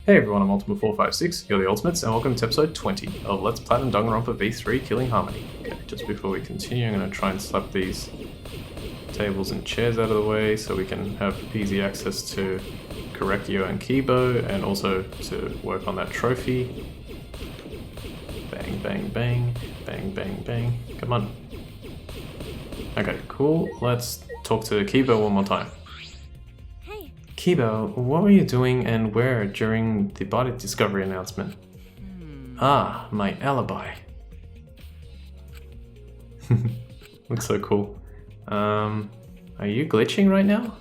Hey everyone, I'm Ultimate456, you're the Ultimates, and welcome to episode 20 of Let's Platinum Danganronpa V3 Killing Harmony. Okay, just before we continue, I'm going to try and slap these tables and chairs out of the way so we can have easy access to Korekyo and Kibo, and also to work on that trophy. Bang, bang, bang, bang, bang, bang. Come on. Okay, cool. Let's talk to Kibo one more time. Kibo, what were you doing and where during the body discovery announcement? Ah, my alibi. Looks so cool. Are you glitching right now?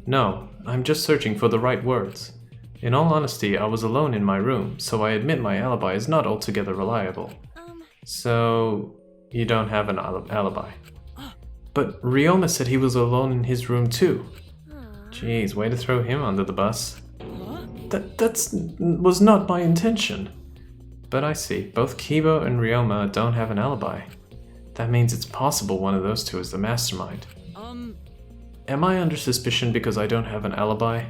No, I'm just searching for the right words. In all honesty, I was alone in my room, so I admit my alibi is not altogether reliable. So, you don't have an alibi. But Ryoma said he was alone in his room too. Jeez, way to throw him under the bus. That was not my intention. But I see, both Kibo and Ryoma don't have an alibi. That means it's possible one of those two is the mastermind. Am I under suspicion because I don't have an alibi?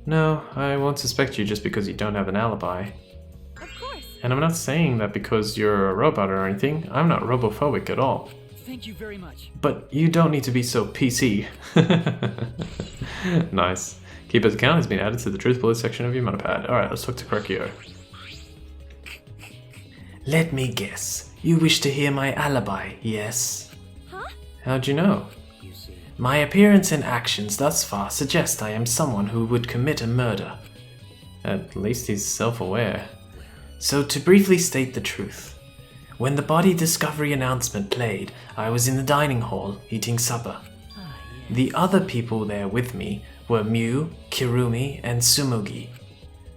No, I won't suspect you just because you don't have an alibi. Of course. And I'm not saying that because you're a robot or anything. I'm not robophobic at all. Thank you very much. But you don't need to be so PC. Nice. Kibo's account has been added to the truth bullet section of your monopad. Alright, let's talk to Korekyo. Let me guess. You wish to hear my alibi, yes? Huh? How'd you know? My appearance and actions thus far suggest I am someone who would commit a murder. At least he's self-aware. So to briefly state the truth. When the body discovery announcement played, I was in the dining hall eating supper. The other people there with me were Mew, Kirumi, and Tsumugi.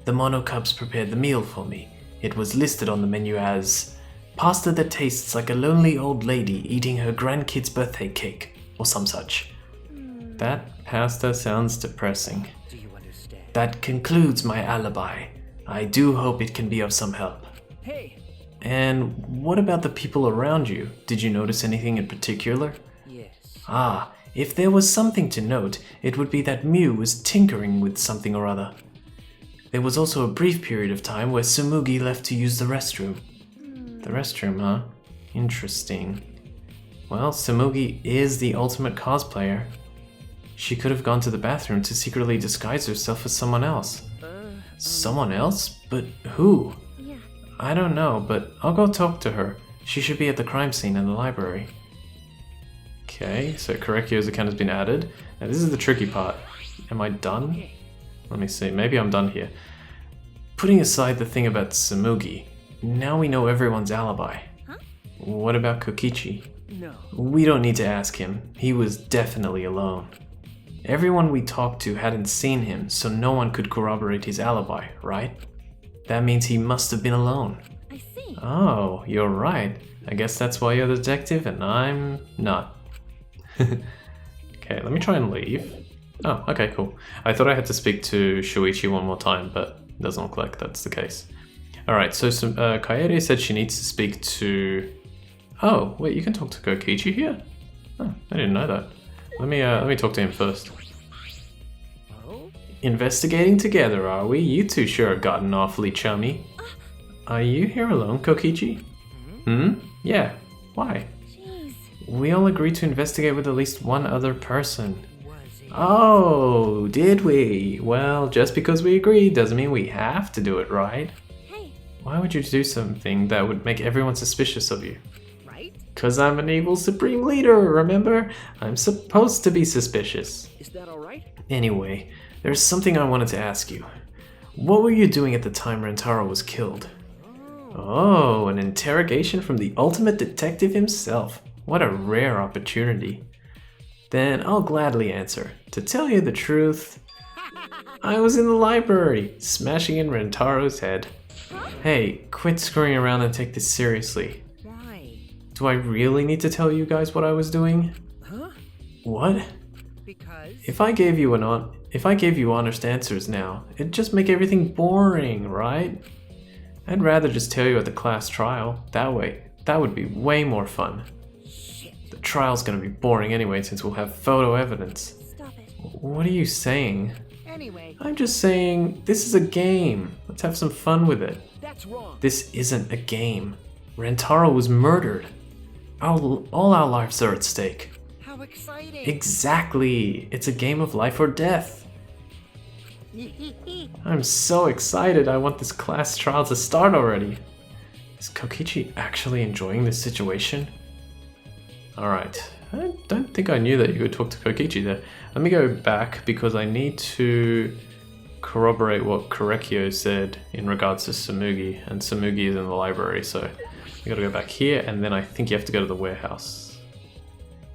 The Monocubs prepared the meal for me. It was listed on the menu as pasta that tastes like a lonely old lady eating her grandkid's birthday cake, or some such. That pasta sounds depressing. Do you understand? That concludes my alibi. I do hope it can be of some help. Hey! And what about the people around you? Did you notice anything in particular? Yes. Ah, if there was something to note, it would be that Mew was tinkering with something or other. There was also a brief period of time where Tsumugi left to use the restroom. The restroom, huh? Interesting. Well, Tsumugi is the ultimate cosplayer. She could have gone to the bathroom to secretly disguise herself as someone else. Someone else? But who? Yeah. I don't know, but I'll go talk to her. She should be at the crime scene in the library. Okay, so Korekyo's account has been added. Now this is the tricky part. Am I done? Let me see, maybe I'm done here. Putting aside the thing about Tsumugi, now we know everyone's alibi. Huh? What about Kokichi? No. We don't need to ask him. He was definitely alone. Everyone we talked to hadn't seen him, so no one could corroborate his alibi, right? That means he must have been alone. I see. Oh, you're right. I guess that's why you're the detective and I'm not. Okay, let me try and leave. Oh, okay, cool. I thought I had to speak to Shuichi one more time, but it doesn't look like that's the case. Alright, so Kaede said she needs to speak to... Oh, wait, you can talk to Kokichi here? Oh, I didn't know that. Let me talk to him first. Oh? Investigating together, are we? You two sure have gotten awfully chummy. Are you here alone, Kokichi? Yeah. Why? Jeez. We all agreed to investigate with at least one other person. Was it? Oh, did we? Well, just because we agreed doesn't mean we have to do it, right? Hey, Why would you do something that would make everyone suspicious of you? right? 'Cause I'm an evil supreme leader, remember? I'm supposed to be suspicious. Is that alright? Anyway, there's something I wanted to ask you. What were you doing at the time Rentaro was killed? Oh, an interrogation from the ultimate detective himself. What a rare opportunity. Then I'll gladly answer. To tell you the truth, I was in the library, smashing in Rentaro's head. Hey, quit screwing around and take this seriously. Why? Do I really need to tell you guys what I was doing? Huh? What? Because? If I gave you honest answers now, it'd just make everything boring, right? I'd rather just tell you at the class trial. That would be way more fun. Shit. The trial's gonna be boring anyway since we'll have photo evidence. Stop it. What are you saying? Anyway, I'm just saying, this is a game. Let's have some fun with it. that's wrong. This isn't a game. Rentaro was murdered. All our lives are at stake. How exciting. Exactly. It's a game of life or death. I'm so excited. I want this class trial to start already. Is Kokichi actually enjoying this situation? Alright. I don't think I knew that you could talk to Kokichi there. Let me go back because I need to corroborate what Korekio said in regards to Tsumugi, and Tsumugi is in the library, so you gotta go back here, and then I think you have to go to the warehouse.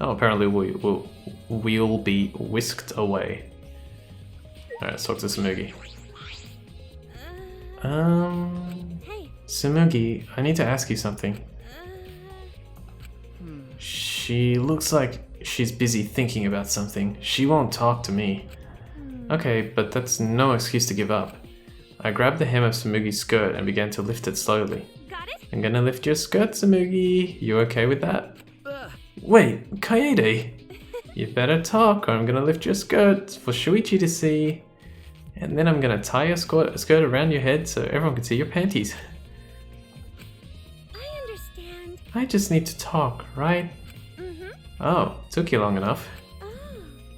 Oh, apparently we'll be whisked away. Alright, let's talk to Tsumugi. Hey. Tsumugi, I need to ask you something. She looks like she's busy thinking about something. She won't talk to me. Okay, but that's no excuse to give up. I grabbed the hem of Tsumugi's skirt and began to lift it slowly. Got it? I'm gonna lift your skirt, Tsumugi. You okay with that? Ugh. Wait, Kaede! You better talk or I'm gonna lift your skirt for Shuichi to see. And then I'm gonna tie your skirt around your head so everyone can see your panties. I understand. I just need to talk, right? Mm-hmm. Oh, took you long enough. Oh.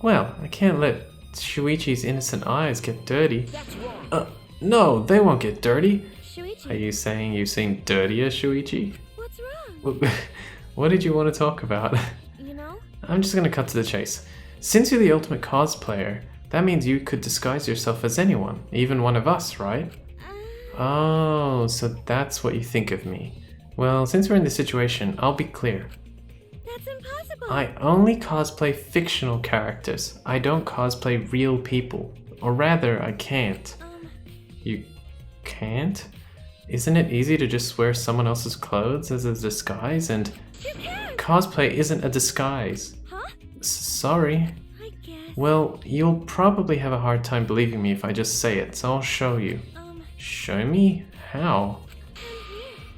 Well, I can't let Shuichi's innocent eyes get dirty. That's wrong. No, they won't get dirty. Shuichi, Are you saying you've seen dirtier, Shuichi? what's wrong? What did you want to talk about? You know? I'm just gonna cut to the chase. Since you're the ultimate cosplayer, that means you could disguise yourself as anyone, even one of us, right? Oh, so that's what you think of me. Well, since we're in this situation, I'll be clear. That's impossible. I only cosplay fictional characters. I don't cosplay real people. Or rather, I can't. You can't? Isn't it easy to just wear someone else's clothes as a disguise? And You can't. cosplay isn't a disguise. Huh? Sorry. I guess. Well, you'll probably have a hard time believing me if I just say it, so I'll show you. Show me? How?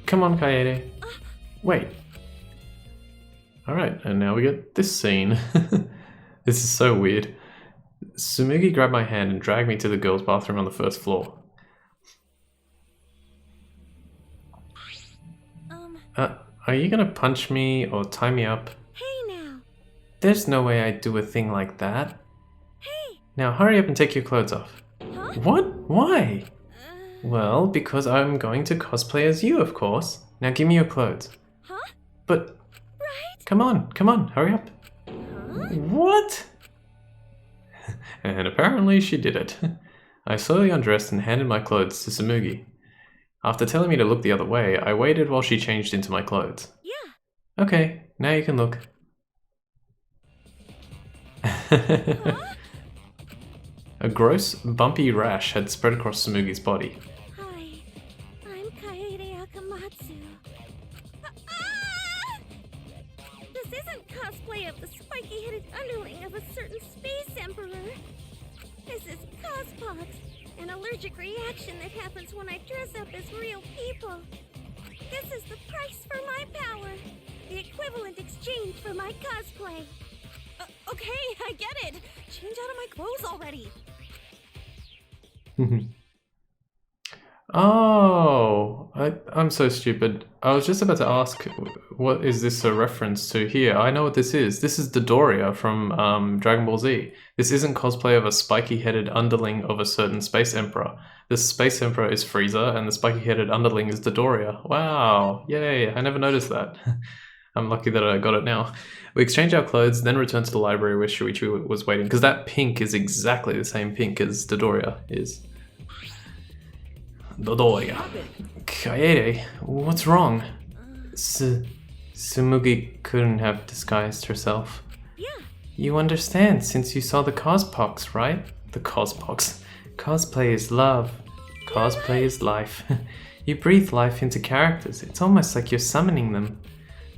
Come on, Kaede. Wait. Alright, and now we get this scene. This is so weird. Tsumugi grabbed my hand and dragged me to the girls' bathroom on the first floor. Are you gonna punch me or tie me up? Hey now. There's no way I'd do a thing like that. Hey. Now hurry up and take your clothes off. Huh? What? Why? Well, because I'm going to cosplay as you, of course. Now give me your clothes. Huh? But, Right? come on, hurry up. Huh? What? And apparently she did it. I slowly undressed and handed my clothes to Tsumugi. After telling me to look the other way, I waited while she changed into my clothes. Yeah. Okay, now you can look. A gross, bumpy rash had spread across Tsumugi's body. Hi. I'm Kaede Akamatsu. This isn't cosplay of the spiky-headed underling of a certain space emperor. This is cospox, an allergic reaction that happens when I dress up as real people. This is the price for my power, the equivalent exchange for my cosplay. Okay, I get it. Change out of my clothes already. Oh, I'm so stupid. I was just about to ask, what is this a reference to here? I know what this is. This is Dodoria from Dragon Ball Z. This isn't cosplay of a spiky-headed underling of a certain space emperor. This space emperor is Frieza, and the spiky-headed underling is Dodoria. Wow, yay, I never noticed that. I'm lucky that I got it now. We exchanged our clothes, then returned to the library where Shuichi was waiting, because that pink is exactly the same pink as Dodoria is. Dodoria. Kaede, what's wrong? Tsumugi couldn't have disguised herself. Yeah. You understand since you saw the cospox, right? The cospox. Cosplay is love. Cosplay is life. You breathe life into characters. It's almost like you're summoning them.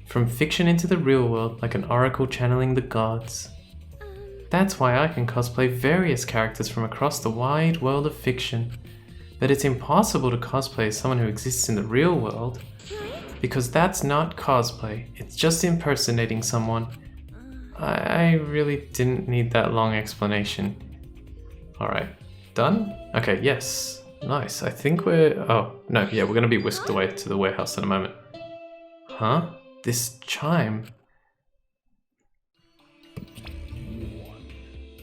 From fiction into the real world, like an oracle channeling the gods. That's why I can cosplay various characters from across the wide world of fiction. But it's impossible to cosplay as someone who exists in the real world. Because that's not cosplay, it's just impersonating someone. I really didn't need that long explanation. Alright, Done? Okay, yes. Nice. I think we're... Oh, no, yeah, we're gonna be whisked away to the warehouse in a moment. Huh? This chime?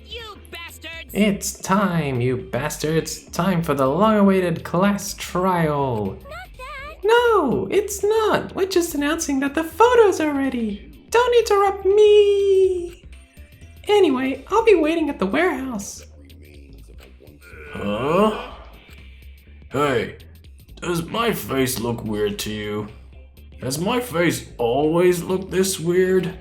You bastards! It's time, you bastards! Time for the long-awaited class trial! Not that. No, it's not! We're just announcing that the photos are ready! Don't interrupt me! Anyway, I'll be waiting at the warehouse. Huh? Hey, does my face look weird to you? Has my face always looked this weird?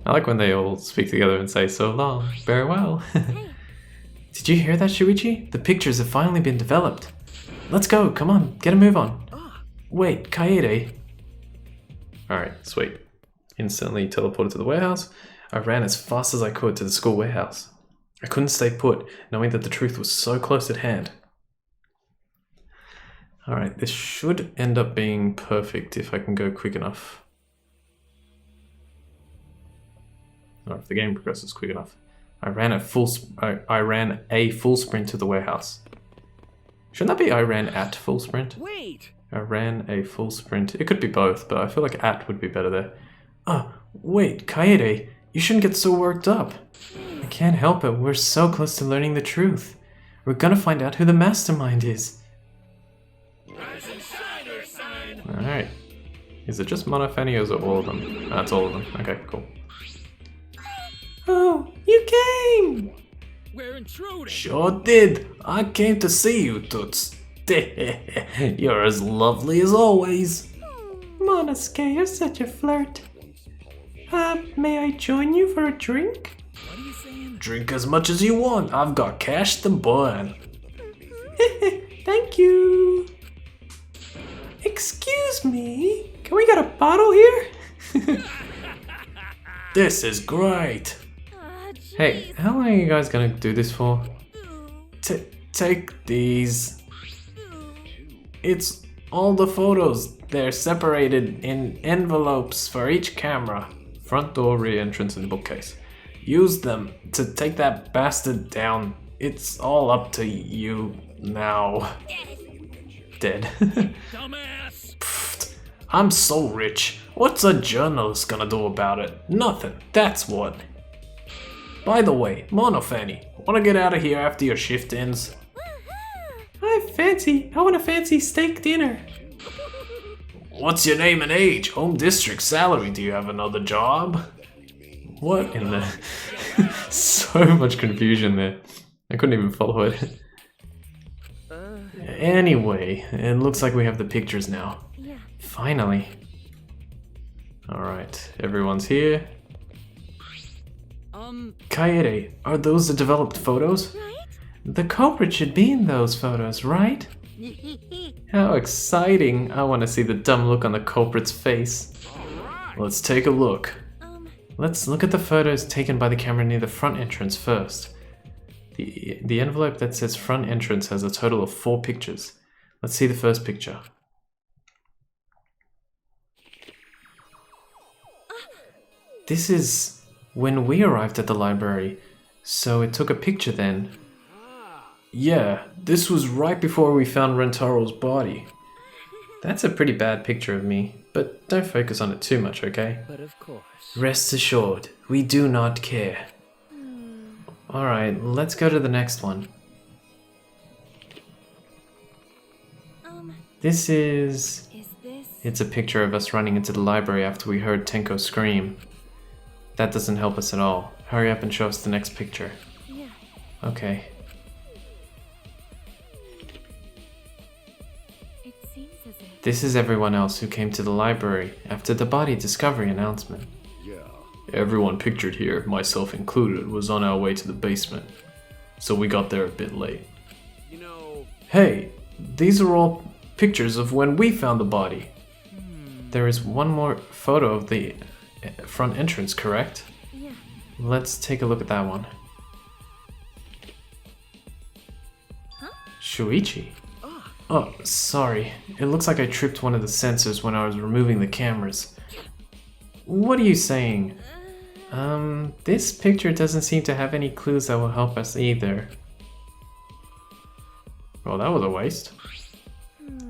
I like when they all speak together and say, so long, farewell. Did you hear that, Shuichi? The pictures have finally been developed. Let's go, come on, get a move on. Wait, Kaede. Alright, sweet. Instantly teleported to the warehouse. I ran as fast as I could to the school warehouse. I couldn't stay put, knowing that the truth was so close at hand. Alright, this should end up being perfect if I can go quick enough. Or if the game progresses quick enough. I ran a full sprint to the warehouse. Shouldn't that be I ran at full sprint? Wait! I ran a full sprint. It could be both, but I feel like at would be better there. Oh, wait, Kaede, you shouldn't get so worked up. I can't help it, we're so close to learning the truth. We're gonna find out who the mastermind is. Alright. Is it just Monofani or is it all of them? That's all of them. Okay, cool. Oh, you came! We're intruding! Sure did. I came to see you, Toots. You're as lovely as always. Monosuke, you're such a flirt. May I join you for a drink? What are you saying? Drink as much as you want. I've got cash to burn. Thank you. Excuse me. Can we get a bottle here? This is great. Hey, how long are you guys gonna do this for? Take these. It's all the photos. They're separated in envelopes for each camera. Front door, rear entrance, and bookcase. Use them to take that bastard down. It's all up to you now. Dead. Dumbass! Pfft, I'm so rich. What's a journalist gonna do about it? Nothing, that's what. By the way, Monofani, wanna get out of here after your shift ends? I want a fancy steak dinner. What's your name and age? Home district salary? Do you have another job? What in the... So much confusion there. I couldn't even follow it. Anyway, it looks like we have the pictures now. Yeah. Finally. Alright, everyone's here. Kaede, are those the developed photos? Right? The culprit should be in those photos, right? How exciting! I want to see the dumb look on the culprit's face. Let's take a look. Let's look at the photos taken by the camera near the front entrance first. The envelope that says front entrance has a total of 4 pictures. Let's see the first picture. This is when we arrived at the library, so it took a picture then. Yeah, this was right before we found Rentaro's body. That's a pretty bad picture of me, but don't focus on it too much, okay? But of course. Rest assured, we do not care. Alright, let's go to the next one. This is... It's a picture of us running into the library after we heard Tenko scream. That doesn't help us at all. Hurry up and show us the next picture. Yeah. Okay. It seems as if... This is everyone else who came to the library after the body discovery announcement. Everyone pictured here, myself included, was on our way to the basement. So we got there a bit late. You know... Hey, these are all pictures of when we found the body. There is one more photo of the front entrance, correct? Yeah. Let's take a look at that one. Huh? Shuichi. Oh, sorry. It looks like I tripped one of the sensors when I was removing the cameras. What are you saying? This picture doesn't seem to have any clues that will help us either. Well, that was a waste.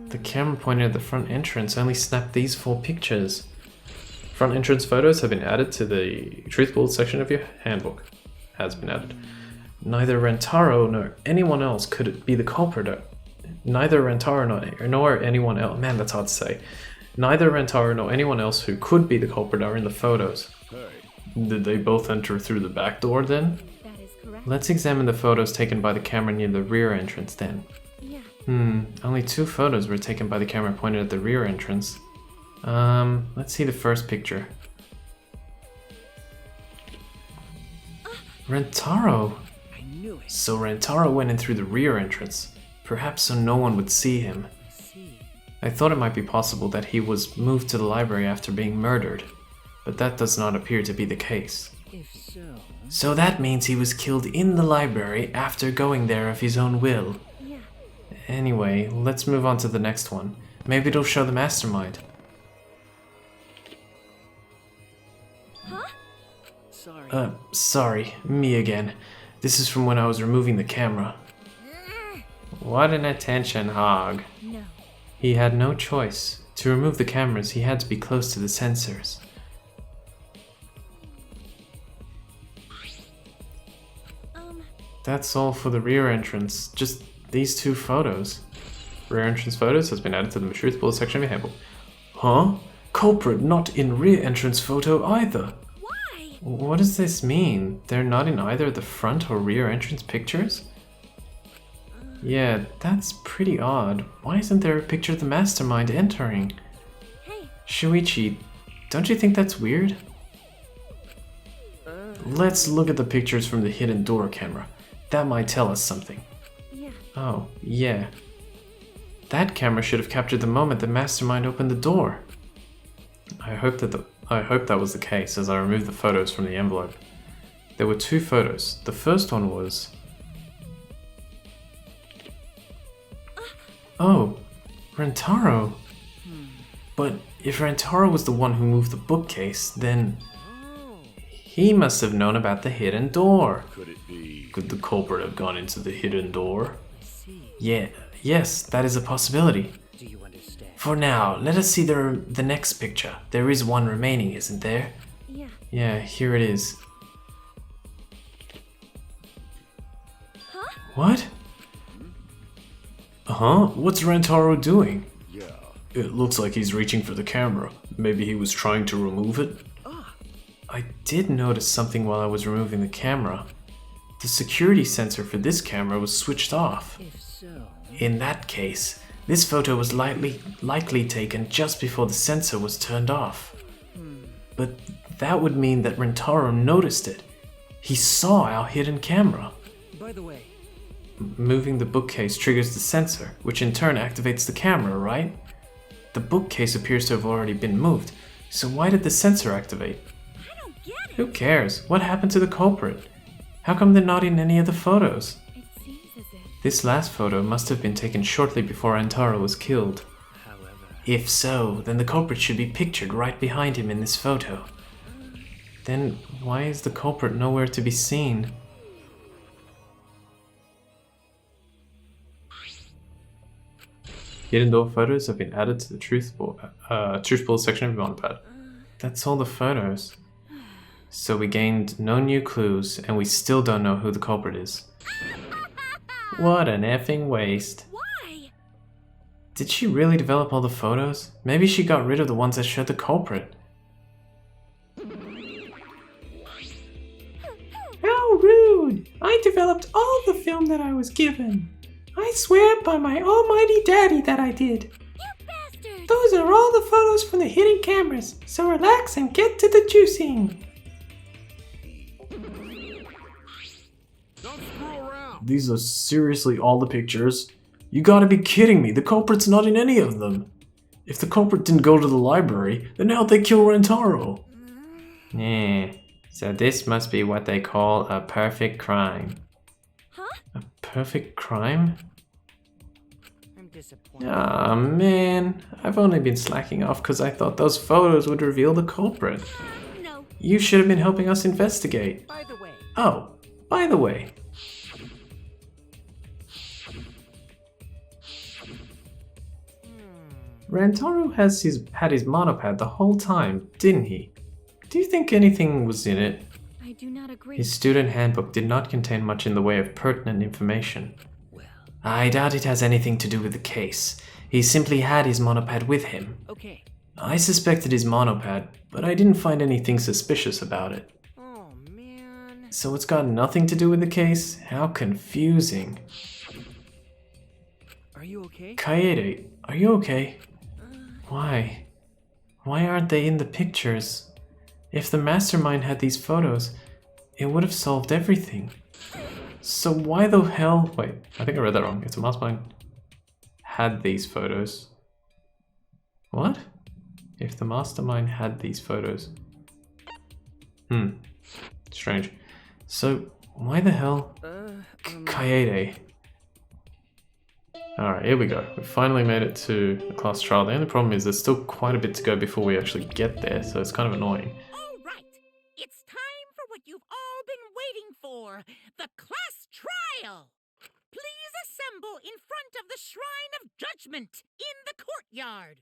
The camera pointed at the front entrance only snapped these 4 pictures. Front entrance photos have been added to the truthful section of your handbook. Has been added. Neither Rentaro nor anyone else could be the culprit. Neither Rentaro nor anyone else. Man, that's hard to say. Neither Rentaro nor anyone else who could be the culprit are in the photos. Did they both enter through the back door then? That is correct. Let's examine the photos taken by the camera near the rear entrance then. Yeah. Only 2 photos were taken by the camera pointed at the rear entrance. Let's see the first picture. Rentaro! I knew it. So Rentaro went in through the rear entrance, perhaps so no one would see him. See. I thought it might be possible that he was moved to the library after being murdered, but that does not appear to be the case. If so. So that means he was killed in the library after going there of his own will. Yeah. Anyway, let's move on to the next one. Maybe it'll show the mastermind. Huh? Sorry. Sorry, me again. This is from when I was removing the camera. What an attention hog. No. He had no choice. To remove the cameras, he had to be close to the sensors. That's all for the rear entrance. Just these 2 photos. Rear entrance photos has been added to the truth bullet section of your handbook. Huh? Culprit not in rear entrance photo either. Why? What does this mean? They're not in either the front or rear entrance pictures? Yeah, that's pretty odd. Why isn't there a picture of the mastermind entering? Hey. Shuichi, don't you think that's weird? Let's look at the pictures from the hidden door camera. That might tell us something. Yeah. Oh, yeah. That camera should have captured the moment the mastermind opened the door. I hope that was the case as I removed the photos from the envelope. There were 2 photos. The first one was... Oh, Rentaro. But if Rentaro was the one who moved the bookcase, then he must have known about the hidden door. Could it be? Could the culprit have gone into the hidden door? See. Yes, that is a possibility. Do you understand? For now, let us see the next picture. There is one remaining, isn't there? Yeah. Yeah, here it is. Huh? What? What's Rentaro doing? Yeah. It looks like he's reaching for the camera. Maybe he was trying to remove it? I did notice something while I was removing the camera. The security sensor for this camera was switched off. If so. In that case, this photo was likely taken just before the sensor was turned off. But that would mean that Rentaro noticed it. He saw our hidden camera. By the way. Moving the bookcase triggers the sensor, which in turn activates the camera, right? The bookcase appears to have already been moved, so why did the sensor activate? I don't get it. Who cares? What happened to the culprit? How come they're not in any of the photos? It seems as if. This last photo must have been taken shortly before Rentaro was killed. However. If so, then the culprit should be pictured right behind him in this photo. Then why is the culprit nowhere to be seen? Hidden door photos have been added to the truth bullet section of your notepad. That's all the photos. So we gained no new clues, and we still don't know who the culprit is. What an effing waste. Why? Did she really develop all the photos? Maybe she got rid of the ones that showed the culprit. How rude! I developed all the film that I was given. I swear by my almighty daddy that I did. You bastard! Those are all the photos from the hidden cameras, so relax and get to the juicing. Don't screw around. These are seriously all the pictures? You gotta be kidding me, the culprit's not in any of them. If the culprit didn't go to the library, then how'd they kill Rentaro? So this must be what they call a perfect crime. Huh? A perfect crime? I'm disappointed. Ah man, I've only been slacking off because I thought those photos would reveal the culprit. No, You should have been helping us investigate. By the way, Oh, by the way. Rantaro had his monopad the whole time, didn't he? Do you think anything was in it? I do not agree. His student handbook did not contain much in the way of pertinent information. well, I doubt it has anything to do with the case. He simply had his monopad with him. okay. I suspected his monopad, but I didn't find anything suspicious about it. Oh, man. So it's got nothing to do with the case? How confusing. Are you okay? Kaede, are you okay? Why? Why aren't they in the pictures? If the mastermind had these photos, it would have solved everything. So why the hell... Wait, I think I read that wrong. If the mastermind had these photos... What? If the mastermind had these photos... Strange. So, why the hell... Kaede? Alright, here we go. We finally made it to the class trial. The only problem is there's still quite a bit to go before we actually get there, so it's kind of annoying. All right, it's time for what you've all been waiting for, the class trial. Please assemble in front of the Shrine of Judgment in the courtyard.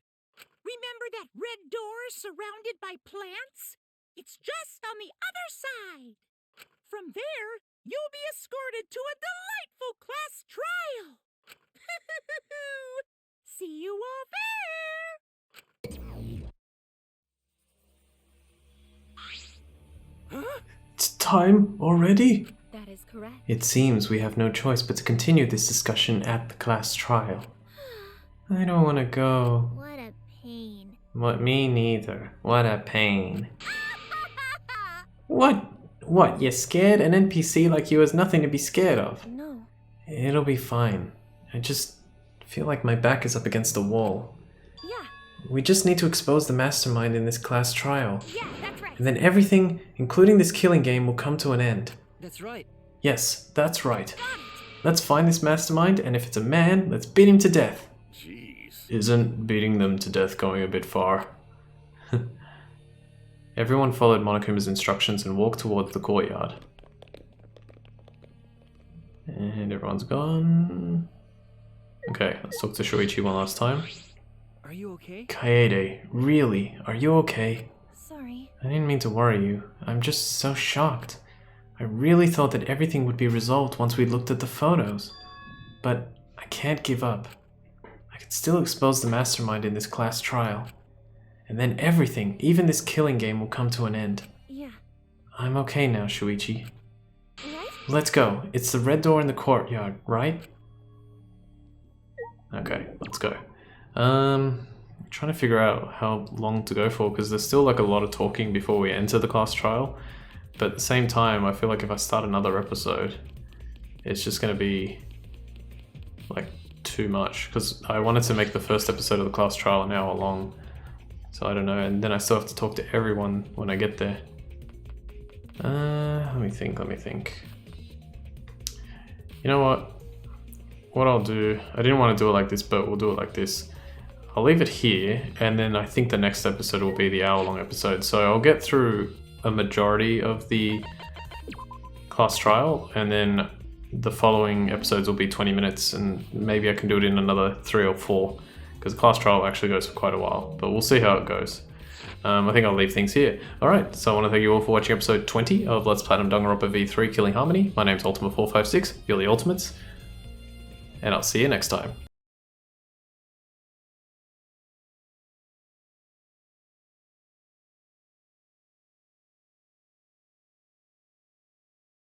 Remember that red door surrounded by plants? It's just on the other side. From there, you'll be escorted to a delightful class trial. See you all there. It's time already? That is correct. It seems we have no choice but to continue this discussion at the class trial. I don't want to go. What a pain. What, me neither. What a pain. What? What, you scared? An NPC like you has nothing to be scared of. No. It'll be fine. I just feel like my back is up against a wall. Yeah, We just need to expose the mastermind in this class trial. yeah, that's right. And then everything, including this killing game, will come to an end. That's right. Yes, that's right. Let's find this mastermind, and if it's a man, let's beat him to death. Jeez. Isn't beating them to death going a bit far? Everyone followed Monokuma's instructions and walked towards the courtyard. And everyone's gone. Okay, let's talk to Shuichi one last time. Are you okay? Kaede, really? Are you okay? Sorry. I didn't mean to worry you. I'm just so shocked. I really thought that everything would be resolved once we looked at the photos. But I can't give up. I can still expose the mastermind in this class trial. And then everything, even this killing game, will come to an end. Yeah. I'm okay now, Shuichi. Right? Let's go. It's the red door in the courtyard, right? Okay, let's go. I'm trying to figure out how long to go for, because there's still like a lot of talking before we enter the class trial. But at the same time, I feel like if I start another episode, it's just going to be like too much, because I wanted to make the first episode of the class trial an hour long. So I don't know, and then I still have to talk to everyone when I get there. Let me think. You know what? What I'll do, I didn't want to do it like this, but we'll do it like this. I'll leave it here, and then I think the next episode will be the hour-long episode. So I'll get through a majority of the class trial, and then the following episodes will be 20 minutes, and maybe I can do it in another 3 or 4, because the class trial actually goes for quite a while, but we'll see how it goes. I think I'll leave things here. Alright, so I want to thank you all for watching episode 20 of Let's Platinum Danganronpa V3 Killing Harmony. My name's Ultima456, you're the Ultimates, and I'll see you next time.